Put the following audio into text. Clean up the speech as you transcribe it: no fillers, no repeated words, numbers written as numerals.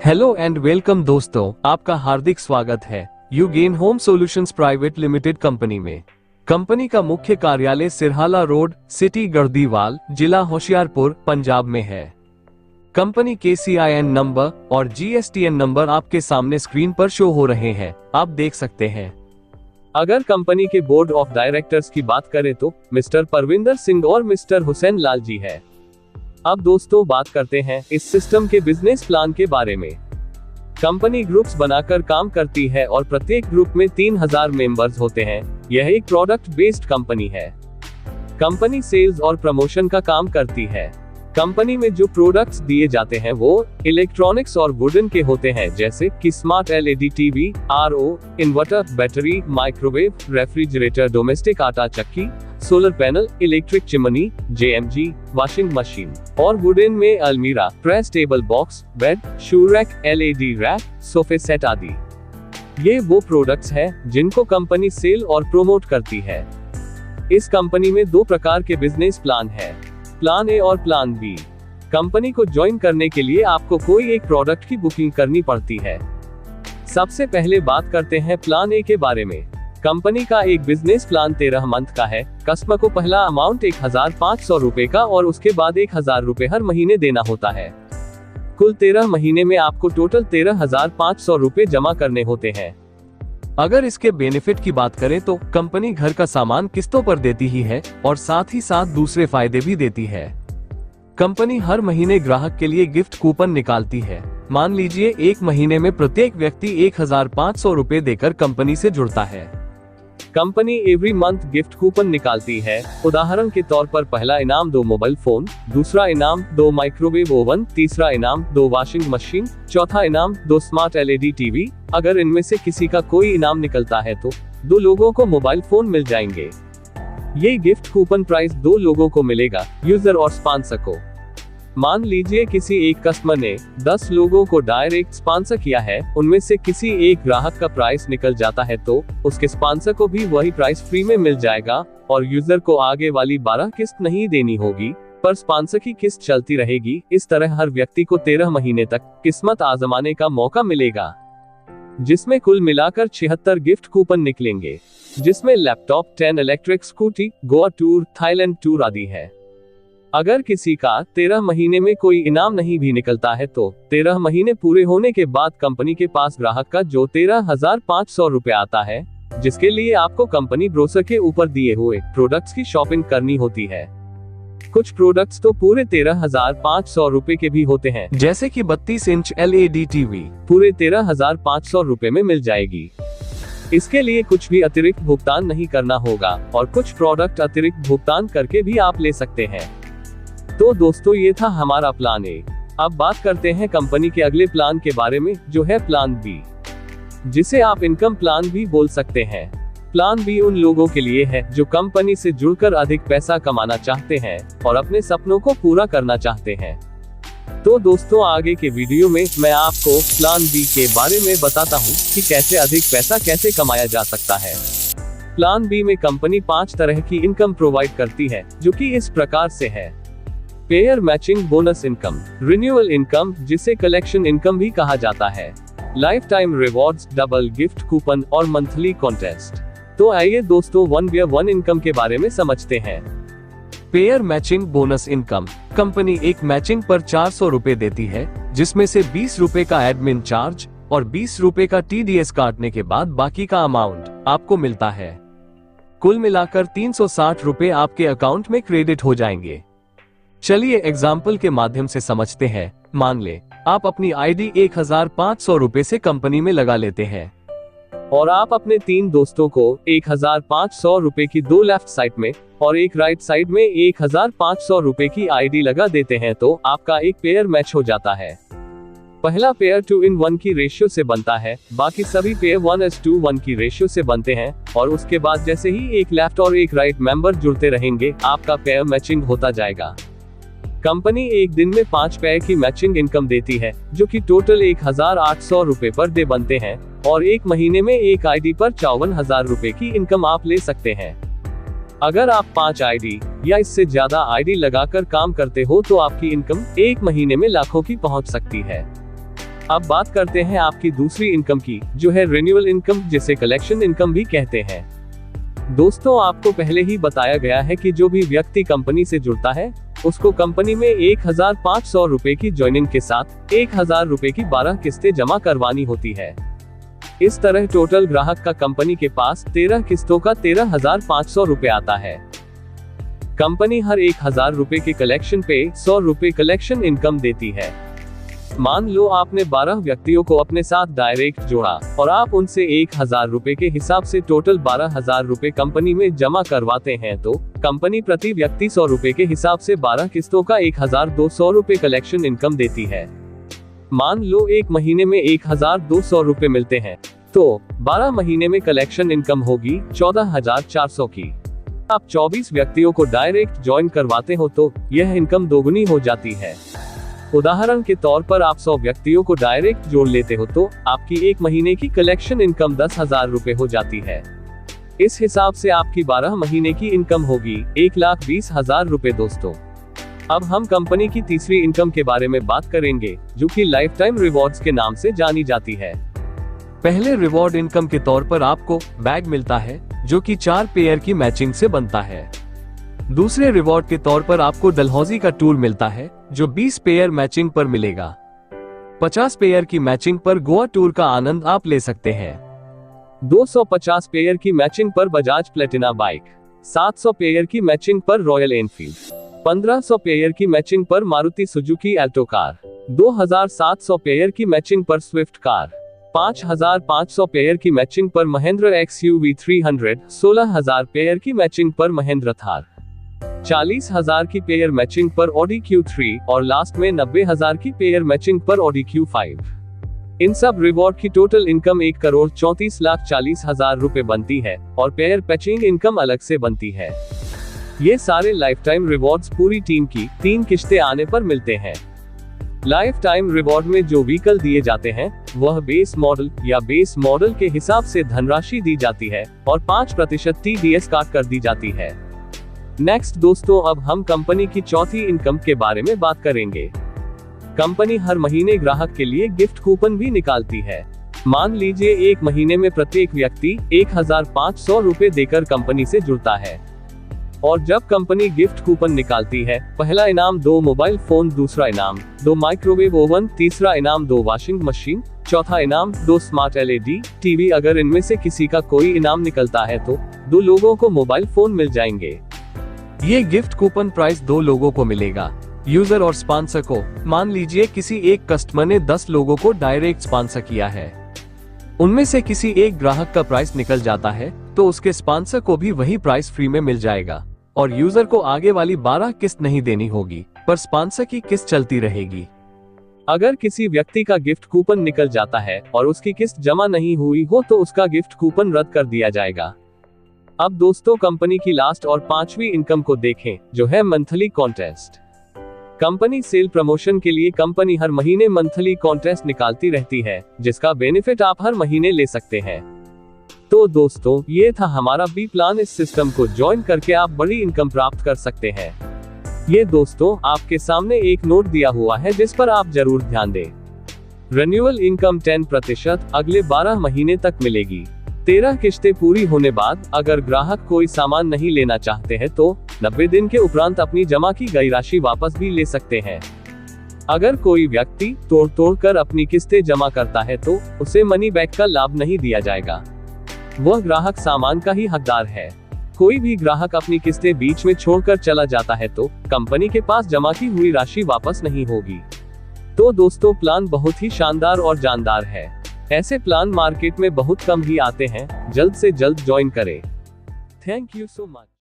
Hello and welcome दोस्तों, आपका हार्दिक स्वागत है you gain home solutions private limited company में। कंपनी का मुख्य कार्यालय सिरहाला रोड, सिटी गर्दीवाल, जिला होशियारपुर, पंजाब में है। कंपनी के CIN नंबर और GSTN नंबर आपके सामने स्क्रीन पर शो हो रहे हैं, आप देख सकते हैं। अगर कंपनी के बोर्ड ऑफ डायरेक्टर्स की बात करें तो मिस्टर परविंदर सिंह और मिस्टर हुसैन लाल जी है। अब दोस्तों बात करते हैं इस सिस्टम के बिजनेस प्लान के बारे में। कंपनी ग्रुप्स बनाकर काम करती है और प्रत्येक ग्रुप में 3000 मेंबर्स होते हैं। यह एक प्रोडक्ट बेस्ड कंपनी है। कंपनी सेल्स और प्रमोशन का काम करती है। कंपनी में जो प्रोडक्ट्स दिए जाते हैं वो इलेक्ट्रॉनिक्स और वुडन के होते हैं, जैसे कि smart LED TV, RO, inverter, battery, microwave, refrigerator, domestic आटा चक्की, solar panel, electric chimney, JMG, washing machine और वुडन में अलमीरा, press table box, bed, shoe rack, LED rack, सोफे सेट आदि। ये वो प्रोडक्ट्स हैं जिनको कंपनी सेल और प्रोमोट करती है। इस कंपनी में दो प्रकार के बिजनेस प्लान है, प्लान ए और प्लान बी। कंपनी को ज्वाइन करने के लिए आपको कोई एक प्रोडक्ट की बुकिंग करनी पड़ती है। सबसे पहले बात करते हैं प्लान ए के बारे में। कंपनी का एक बिजनेस प्लान 13 मंथ का है। कस्टमर को पहला अमाउंट 1500 रुपए का और उसके बाद 1000 रुपए हर महीने देना होता है। कुल 13 महीने में आपको टोटल 13500 रुपए जमा करने होते हैं। अगर इसके बेनिफिट की बात करें तो कंपनी घर का सामान किस्तों पर देती ही है और साथ ही साथ दूसरे फायदे भी देती है। कंपनी हर महीने ग्राहक के लिए गिफ्ट कूपन निकालती है। मान लीजिए एक महीने में प्रत्येक व्यक्ति 1500 रुपए देकर कंपनी से जुड़ता है। Company every month gift coupon निकालती है। उदाहरण के तौर पर पहला इनाम 2 मोबाइल फोन, दूसरा इनाम 2 माइक्रोवेव ओवन, तीसरा इनाम 2 वॉशिंग मशीन, चौथा इनाम 2 स्मार्ट LED टीवी। अगर इनमें से किसी का कोई इनाम निकलता है तो 2 लोगों को मोबाइल फोन मिल जाएंगे। ये गिफ्ट कूपन प्राइस 2 लोगों को मिलेगा, यूजर और स्पॉन्सर को। मान लीजिए किसी एक कस्टमर ने 10 लोगों को डायरेक्ट स्पॉन्सर किया है, उनमें से किसी एक ग्राहक का प्राइस निकल जाता है तो उसके स्पॉन्सर को भी वही प्राइस फ्री में मिल जाएगा और यूजर को आगे वाली 12 किस्त नहीं देनी होगी, पर स्पॉन्सर की किस्त चलती रहेगी। इस तरह हर व्यक्ति को 13 महीने तक किस्मत आजमाने का मौका मिलेगा, जिसमें कुल मिलाकर 76 गिफ्ट कूपन निकलेंगे, जिसमें laptop, 10 electric scooty, Goa tour, Thailand tour आदि है। अगर किसी का 13 महीने में कोई इनाम नहीं भी निकलता है तो 13 महीने पूरे होने के बाद कंपनी के पास ग्राहक का जो 13500 रुपए आता है, जिसके लिए आपको कंपनी ब्रोशर के ऊपर दिए हुए प्रोडक्ट्स की शॉपिंग करनी होती है। कुछ प्रोडक्ट्स तो पूरे 13500 रुपए के भी होते हैं, जैसे कि 32 इंच LED टीवी पूरे 13500 रुपए में मिल जाएगी। इसके लिए कुछ भी अतिरिक्त भुगतान नहीं करना होगा और कुछ प्रोडक्ट अतिरिक्त भुगतान करके भी आप ले सकते हैं। तो दोस्तों ये था हमारा प्लान ए। अब बात करते हैं कंपनी के अगले प्लान के बारे में, जो है प्लान बी, जिसे आप इनकम प्लान भी बोल सकते हैं। प्लान बी उन लोगों के लिए है जो कंपनी से जुड़कर अधिक पैसा कमाना चाहते हैं और अपने सपनों को पूरा करना चाहते हैं। तो दोस्तों आगे के वीडियो में मैं आपको प्लान बी के बारे में बताता हूँ कि कैसे अधिक पैसा कैसे कमाया जा सकता है। प्लान बी में कंपनी 5 तरह की इनकम प्रोवाइड करती है, जो कि इस प्रकार से है। Pair matching bonus income, renewal income जिसे कलेक्शन इनकम भी कहा जाता है, life time rewards, double gift coupon और मंथली कॉन्टेस्ट। तो आइए दोस्तों 1/1 इनकम के बारे में समझते हैं। Pair matching bonus income, company एक मैचिंग पर 400 रुपए देती है, जिसमें से 20 रुपए का एडमिन चार्ज और 20 रुपए का TDS काटने के बाद बाकी का अमाउंट आपको मिलता है। कुल मिलाकर 360 रुपए आपके अकाउंट में क्रेडिट हो जाएंगे। चलिए एग्जाम्पल के माध्यम से समझते हैं। मान ले आप अपनी ID 1500 रुपए से कंपनी में लगा लेते हैं और आप अपने 3 दोस्तों को 1500 रुपए की 2 लेफ्ट साइड में और एक राइट साइड में 1500 रुपए की ID लगा देते हैं तो आपका एक पेयर मैच हो जाता है। पहला पेयर 2:1 की रेशियो से बनता है, बाकी सभी पेयर 1:1 की रेशियो से बनते हैं और उसके बाद जैसे ही एक लेफ्ट और एक राइट मेंबर जुड़ते रहेंगे, आपका पेयर मैचिंग होता जाएगा। कंपनी एक दिन में 5 पेयर की मैचिंग इनकम देती है, जो कि टोटल 1800 रुपए पर डे बनते हैं और एक महीने में एक ID पर 54,000 रुपए की इनकम आप ले सकते हैं। अगर आप 5 ID या इससे ज्यादा ID लगाकर काम करते हो तो आपकी इनकम एक महीने में लाखों की पहुंच सकती है। अब बात करते हैं आपकी दूसरी इनकम की, जो है रिन्यूअल इनकम, जिसे कलेक्शन इनकम भी कहते हैं। दोस्तों, आपको पहले ही बताया गया है कि जो भी व्यक्ति कंपनी से जुड़ता है उसको कंपनी में 1500 रुपए की ज्वाइनिंग के साथ 1000 रुपए की 12 किस्तें जमा करवानी होती है। इस तरह टोटल ग्राहक का कंपनी के पास 13 किस्तों का 13,500 रुपए आता है। कंपनी हर 1000 रुपए के कलेक्शन पे 100 रुपए कलेक्शन इनकम देती है। मान लो आपने 12 व्यक्तियों को अपने साथ डायरेक्ट जोड़ा और आप उनसे 1000 रुपए के हिसाब से टोटल 12,000 रुपए कंपनी में जमा करवाते हैं, तो कंपनी प्रति व्यक्ति 100 रुपए के हिसाब से 12 किस्तों का 1200 रुपए कलेक्शन इनकम देती है। मान लो एक महीने में 1200 रुपए मिलते हैं, तो 12 महीने में कलेक्शन इनकम होगी 14,400 की। आप 24 व्यक्तियों को डायरेक्ट ज्वाइन करवाते हो तो यह इनकम दोगुनी हो जाती है। उदाहरण के तौर पर आप 100 व्यक्तियों को डायरेक्ट जोड़ लेते हो तो आपकी एक महीने की कलेक्शन इनकम 10,000 रुपए हो जाती है। इस हिसाब से आपकी 12 महीने की इनकम होगी 1,20,000 रुपए। दोस्तों, अब हम कंपनी की तीसरी इनकम के बारे में बात करेंगे, जो कि लाइफ टाइम रिवॉर्ड्स के नाम से जानी जाती है। पहले रिवॉर्ड इनकम के तौर पर आपको बैग मिलता है, जो कि 4 पेयर की मैचिंग से बनता है। दूसरे रिवॉर्ड के तौर पर आपको डलहौजी का टूर मिलता है, जो 20 पेयर मैचिंग पर मिलेगा। 50 पेयर की मैचिंग पर गोवा टूर का आनंद आप ले सकते हैं। 250 पेयर की मैचिंग पर बजाज प्लेटिना बाइक, 700 पेयर की मैचिंग पर रॉयल एनफील्ड, 1500 पेयर की मैचिंग पर Maruti Suzuki Alto car, 2700 pair की मैचिंग पर स्विफ्ट कार, 5500 पेयर की मैचिंग पर महिंद्रा XUV 300, 16,000 पेयर की मैचिंग पर महिंद्रा थार, 40,000 की पेयर मैचिंग पर ऑडी Q3 और लास्ट में 90,000 की पेयर मैचिंग पर ऑडी Q5। इन सब रिवॉर्ड की टोटल इनकम 1,34,40,000 रुपए बनती है और पेयर पैचिंग इनकम अलग से बनती है। ये सारे लाइफ टाइम रिवॉर्ड्स पूरी टीम की 3 किश्तें आने पर मिलते हैं। लाइफ टाइम रिवॉर्ड में जो व्हीकल दिए जाते हैं वह बेस मॉडल या बेस मॉडल के हिसाब से धनराशि दी जाती है और 5% TDS काट कर दी जाती है। नेक्स्ट दोस्तों, अब हम कंपनी की चौथी इनकम के बारे में बात करेंगे। कंपनी हर महीने ग्राहक के लिए गिफ्ट कूपन भी निकालती है। मान लीजिए एक महीने में प्रत्येक व्यक्ति 1,500 रुपए देकर कंपनी से जुड़ता है और जब कंपनी गिफ्ट कूपन निकालती है, पहला इनाम 2 मोबाइल फोन, दूसरा इनाम 2 माइक्रोवेव ओवन, तीसरा इनाम 2 वॉशिंग मशीन, चौथा इनाम 2 स्मार्ट LED टीवी। अगर इनमें से किसी का कोई इनाम निकलता है तो 2 लोगों को मोबाइल फोन मिल जाएंगे। ये गिफ्ट कूपन प्राइस 2 लोगों को मिलेगा, यूजर और स्पॉन्सर को। मान लीजिए किसी एक कस्टमर ने 10 लोगों को डायरेक्ट स्पॉन्सर किया है, उनमें से किसी एक ग्राहक का प्राइस निकल जाता है तो उसके स्पॉन्सर को भी वही प्राइस फ्री में मिल जाएगा और यूजर को आगे वाली 12 किस्त नहीं देनी होगी, पर स्पॉन्सर की किस्त चलती रहेगी। अगर किसी व्यक्ति का गिफ्ट कूपन निकल जाता है और उसकी किस्त जमा नहीं हुई हो तो उसका गिफ्ट कूपन रद्द कर दिया जाएगा। अब दोस्तों, कंपनी की लास्ट और 5वीं इनकम को देखें, जो है monthly contest. Company sale promotion के लिए कंपनी हर महीने मंथली कॉन्टेस्ट निकालती रहती है, जिसका बेनिफिट आप हर महीने ले सकते हैं। तो दोस्तों, ये था हमारा बी प्लान। इस सिस्टम को ज्वाइन करके आप बड़ी इनकम प्राप्त कर सकते हैं। ये दोस्तों, आपके सामने एक नोट दिया हुआ है जिस पर आप जरूर ध्यान दें। रिन्यूअल इनकम 10% अगले 12 महीने तक मिलेगी। 13 किश्तें पूरी होने बाद अगर ग्राहक कोई सामान नहीं लेना चाहते हैं तो 90 दिन के उपरांत अपनी जमा की गई राशि वापस भी ले सकते हैं। अगर कोई व्यक्ति तोड़ कर अपनी किस्तें जमा करता है तो उसे मनी बैक का लाभ नहीं दिया जाएगा, वह ग्राहक सामान का ही हकदार है। कोई भी ग्राहक अपनी किस्तें बीच में छोड़कर चला जाता है तो कंपनी के पास जमा की हुई राशि वापस नहीं होगी। तो दोस्तों, प्लान बहुत ही शानदार और जानदार है। ऐसे प्लान मार्केट में बहुत कम ही आते हैं। जल्द से जल्द ज्वाइन करें। Thank you so much.